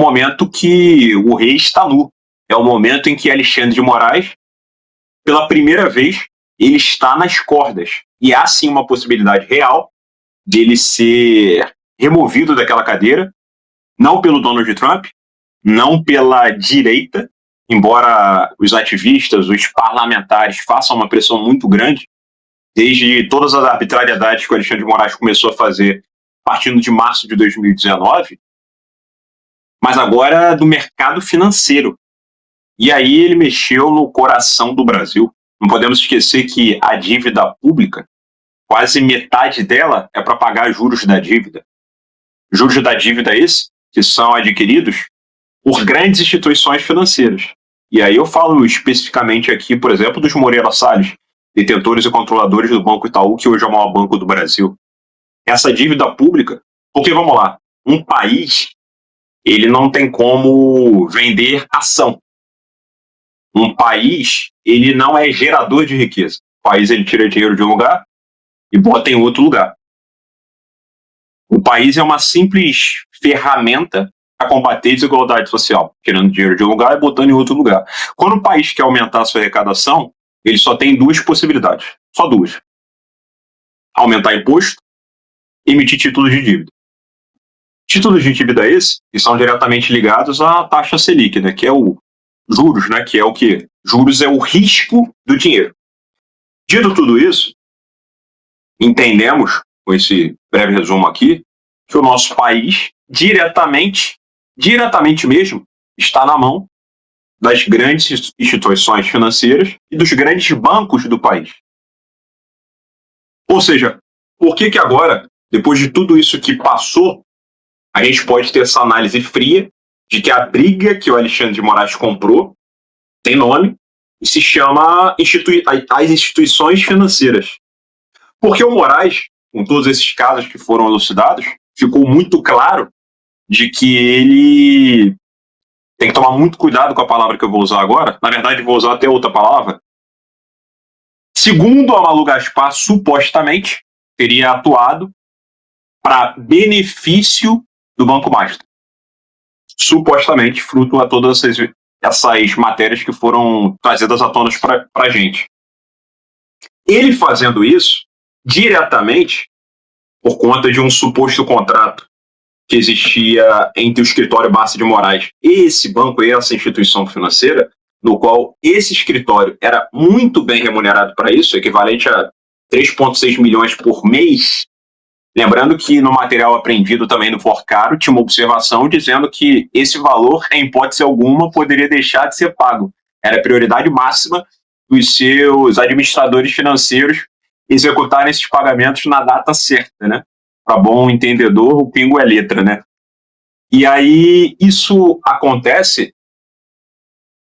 momento que o rei está nu. É o momento em que Alexandre de Moraes, pela primeira vez, ele está nas cordas. E há sim uma possibilidade real dele ser removido daquela cadeira, não pelo Donald Trump, não pela direita, embora os ativistas, os parlamentares façam uma pressão muito grande, desde todas as arbitrariedades que o Alexandre de Moraes começou a fazer partindo de março de 2019, mas agora do mercado financeiro. E aí ele mexeu no coração do Brasil. Não podemos esquecer que a dívida pública, quase metade dela é para pagar juros da dívida. Juros da dívida esses que são adquiridos por grandes instituições financeiras. E aí eu falo especificamente aqui, por exemplo, dos Moreira Salles, detentores e controladores do Banco Itaú, que hoje é o maior banco do Brasil. Essa dívida pública, porque vamos lá, um país, ele não tem como vender ação. Um país, ele não é gerador de riqueza. O país, ele tira dinheiro de um lugar e bota em outro lugar. O país é uma simples ferramenta para combater a desigualdade social, tirando dinheiro de um lugar e botando em outro lugar. Quando o país quer aumentar a sua arrecadação, ele só tem duas possibilidades, só duas. Aumentar imposto e emitir títulos de dívida. Títulos de dívida esses que são diretamente ligados à taxa Selic, né, que é o juros, né, que é o quê? Juros é o risco do dinheiro. Dito tudo isso, entendemos, com esse breve resumo aqui, que o nosso país diretamente mesmo, está na mão das grandes instituições financeiras e dos grandes bancos do país. Ou seja, por que agora, depois de tudo isso que passou, a gente pode ter essa análise fria de que a briga que o Alexandre de Moraes comprou tem nome e se chama as instituições financeiras. Porque o Moraes, com todos esses casos que foram elucidados, ficou muito claro de que ele tem que tomar muito cuidado com a palavra que eu vou usar agora. Na verdade, vou usar até outra palavra. Segundo a Malu Gaspar, supostamente, teria atuado para benefício do Banco Master. Supostamente, fruto a todas essas matérias que foram trazidas à tona para a gente. Ele fazendo isso, diretamente, por conta de um suposto contrato que existia entre o escritório Barça de Moraes e esse banco e essa instituição financeira, no qual esse escritório era muito bem remunerado para isso, equivalente a 3,6 milhões por mês. Lembrando que no material apreendido também no Forcaro tinha uma observação dizendo que esse valor, em hipótese alguma, poderia deixar de ser pago. Era a prioridade máxima dos seus administradores financeiros executarem esses pagamentos na data certa, né? Para bom entendedor, o pingo é letra, né? E aí isso acontece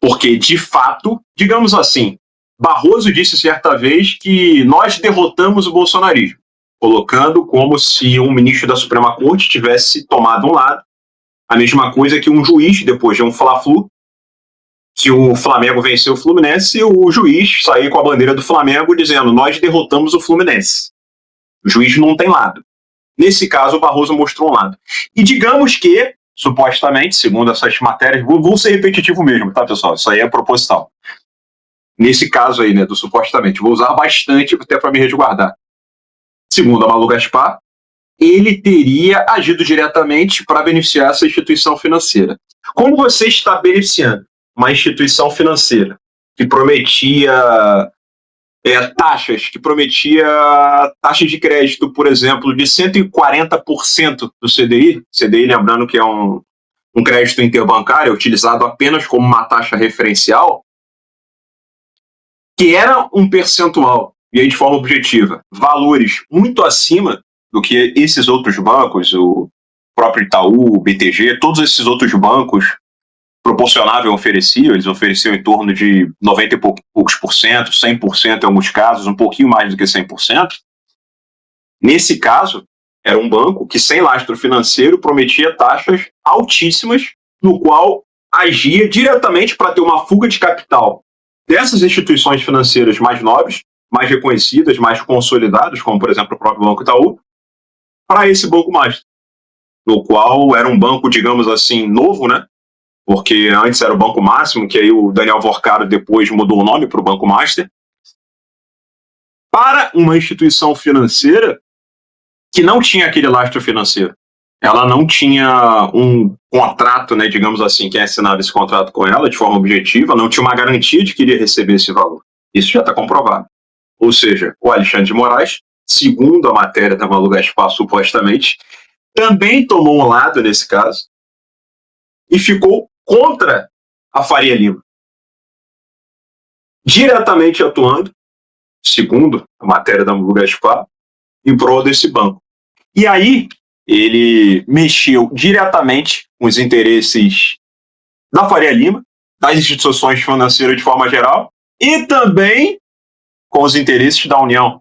porque, de fato, digamos assim, Barroso disse certa vez que nós derrotamos o bolsonarismo, colocando como se um ministro da Suprema Corte tivesse tomado um lado, a mesma coisa que um juiz, depois de um Fla-Flu, que o Flamengo venceu o Fluminense, o juiz saiu com a bandeira do Flamengo dizendo nós derrotamos o Fluminense. O juiz não tem lado. Nesse caso, o Barroso mostrou um lado. E digamos que, supostamente, segundo essas matérias, vou ser repetitivo mesmo, tá, pessoal? Isso aí é proposital. Nesse caso aí, né, do supostamente, vou usar bastante até para me resguardar. Segundo a Malu Gaspar, ele teria agido diretamente para beneficiar essa instituição financeira. Como você está beneficiando uma instituição financeira que prometia taxas de crédito, por exemplo, de 140% do CDI, CDI lembrando que é um crédito interbancário utilizado apenas como uma taxa referencial, que era um percentual, e aí de forma objetiva, valores muito acima do que esses outros bancos, o próprio Itaú, o BTG, todos esses outros bancos proporcionável ofereciam, eles ofereciam em torno de 90 e poucos por cento, 100% em alguns casos, um pouquinho mais do que 100%. Nesse caso, era um banco que, sem lastro financeiro, prometia taxas altíssimas, no qual agia diretamente para ter uma fuga de capital dessas instituições financeiras mais nobres, mais reconhecidas, mais consolidadas, como, por exemplo, o próprio Banco Itaú, para esse Banco Master. no qual era um banco, digamos assim, novo, né? Porque antes era o Banco Máximo, que aí o Daniel Vorcado depois mudou o nome para o Banco Master, para uma instituição financeira que não tinha aquele lastro financeiro. Ela não tinha um contrato, né, digamos assim, quem assinava esse contrato com ela de forma objetiva, não tinha uma garantia de que iria receber esse valor. Isso já está comprovado. Ou seja, o Alexandre de Moraes, segundo a matéria da Malu Gaspar, supostamente, também tomou um lado nesse caso e ficou contra a Faria Lima, diretamente atuando, segundo a matéria da Malu Gaspar, em prol desse banco. E aí, ele mexeu diretamente com os interesses da Faria Lima, das instituições financeiras de forma geral, e também com os interesses da União.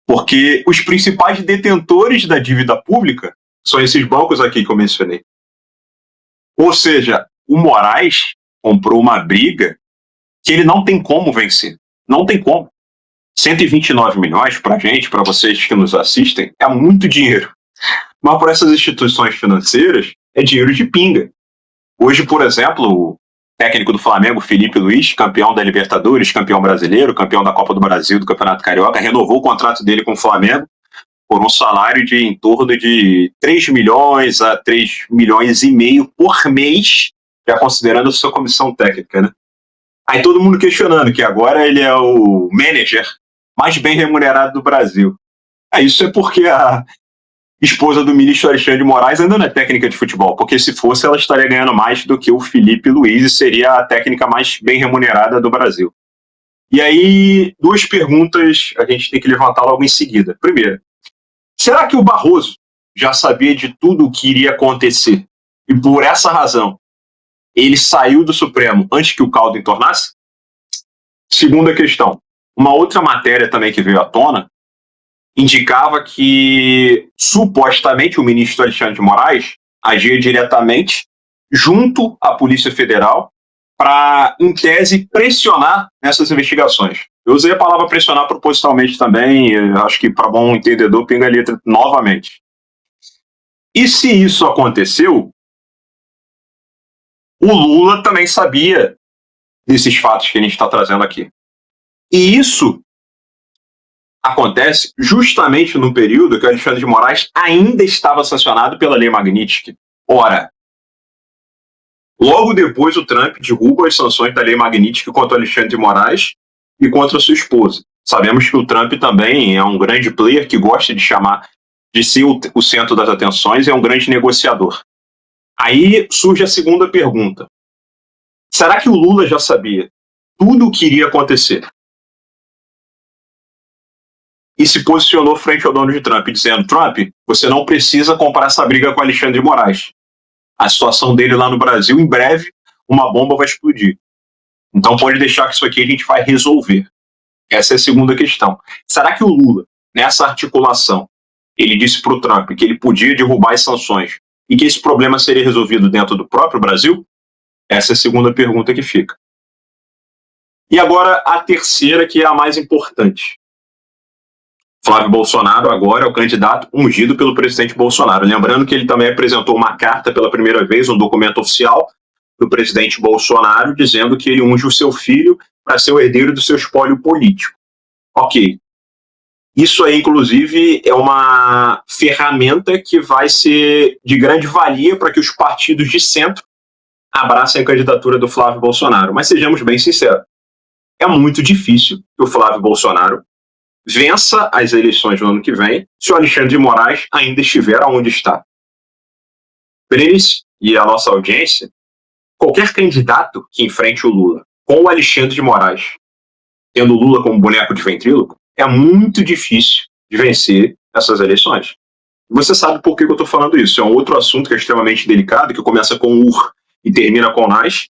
Porque os principais detentores da dívida pública são esses bancos aqui que eu mencionei. Ou seja, o Moraes comprou uma briga que ele não tem como vencer. Não tem como. 129 milhões para a gente, para vocês que nos assistem, é muito dinheiro. Mas para essas instituições financeiras, é dinheiro de pinga. Hoje, por exemplo, o técnico do Flamengo, Felipe Luiz, campeão da Libertadores, campeão brasileiro, campeão da Copa do Brasil, do Campeonato Carioca, renovou o contrato dele com o Flamengo por um salário de em torno de 3 milhões a 3 milhões e meio por mês, já considerando a sua comissão técnica, né? Aí todo mundo questionando que agora ele é o manager mais bem remunerado do Brasil. Isso é porque a esposa do ministro Alexandre de Moraes ainda não é técnica de futebol, porque se fosse ela estaria ganhando mais do que o Felipe Luiz e seria a técnica mais bem remunerada do Brasil. E aí, duas perguntas a gente tem que levantar logo em seguida. Primeiro, será que o Barroso já sabia de tudo o que iria acontecer e por essa razão ele saiu do Supremo antes que o caldo entornasse? Segunda questão, uma outra matéria também que veio à tona indicava que, supostamente, o ministro Alexandre de Moraes agia diretamente junto à Polícia Federal para, em tese, pressionar nessas investigações. Eu usei a palavra pressionar propositalmente também, acho que para bom entendedor, pinga a letra novamente. E se isso aconteceu, o Lula também sabia desses fatos que a gente está trazendo aqui. E isso acontece justamente no período que o Alexandre de Moraes ainda estava sancionado pela Lei Magnitsky. Ora, logo depois o Trump derruba as sanções da Lei Magnitsky contra o Alexandre de Moraes e contra sua esposa. Sabemos que o Trump também é um grande player que gosta de chamar de ser o centro das atenções e é um grande negociador. Aí surge a segunda pergunta. Será que o Lula já sabia tudo o que iria acontecer? E se posicionou frente ao Donald Trump, dizendo: Trump, você não precisa comprar essa briga com Alexandre de Moraes. A situação dele lá no Brasil, em breve, uma bomba vai explodir. Então pode deixar que isso aqui a gente vai resolver. Essa é a segunda questão. Será que o Lula, nessa articulação, ele disse para o Trump que ele podia derrubar as sanções e que esse problema seria resolvido dentro do próprio Brasil? Essa é a segunda pergunta que fica. E agora a terceira, que é a mais importante. Flávio Bolsonaro agora é o candidato ungido pelo presidente Bolsonaro. Lembrando que ele também apresentou uma carta pela primeira vez, um documento oficial do presidente Bolsonaro, dizendo que ele unge o seu filho para ser o herdeiro do seu espólio político. Ok. Isso aí, inclusive, é uma ferramenta que vai ser de grande valia para que os partidos de centro abracem a candidatura do Flávio Bolsonaro. Mas sejamos bem sinceros, é muito difícil que o Flávio Bolsonaro vença as eleições no ano que vem se o Alexandre de Moraes ainda estiver onde está. Prense e a nossa audiência, qualquer candidato que enfrente o Lula com o Alexandre de Moraes, tendo o Lula como boneco de ventríloco, é muito difícil de vencer essas eleições. Você sabe por que eu estou falando isso. É um outro assunto que é extremamente delicado, que começa com UR e termina com NAS,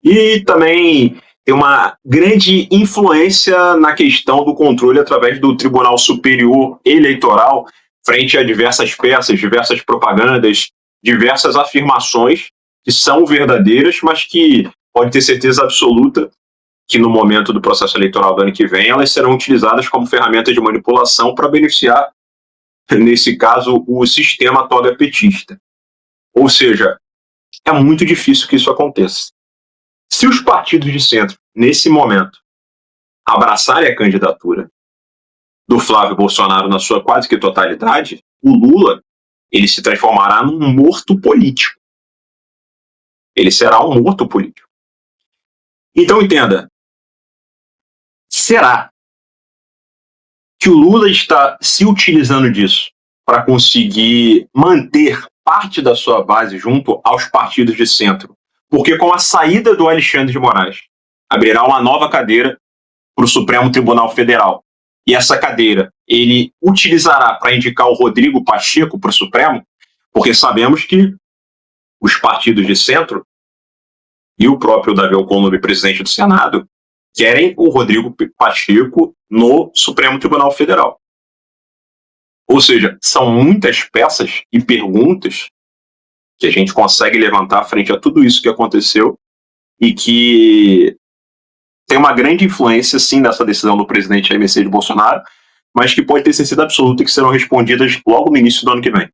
e também tem uma grande influência na questão do controle através do Tribunal Superior Eleitoral frente a diversas peças, diversas propagandas, diversas afirmações que são verdadeiras, mas que pode ter certeza absoluta que no momento do processo eleitoral do ano que vem elas serão utilizadas como ferramenta de manipulação para beneficiar nesse caso, o sistema toga petista. Ou seja, é muito difícil que isso aconteça. Se os partidos de centro, nesse momento, abraçarem a candidatura do Flávio Bolsonaro na sua quase que totalidade, o Lula ele se transformará num morto político. Ele será um morto político. Então entenda, será que o Lula está se utilizando disso para conseguir manter parte da sua base junto aos partidos de centro? Porque com a saída do Alexandre de Moraes, abrirá uma nova cadeira para o Supremo Tribunal Federal. E essa cadeira ele utilizará para indicar o Rodrigo Pacheco para o Supremo, porque sabemos que os partidos de centro e o próprio Davi Alcolumbre, presidente do Senado, querem o Rodrigo Pacheco no Supremo Tribunal Federal. Ou seja, são muitas peças e perguntas que a gente consegue levantar frente a tudo isso que aconteceu e que tem uma grande influência, sim, nessa decisão do presidente Jair Messias Bolsonaro, mas que pode ter certeza absoluta que serão respondidas logo no início do ano que vem.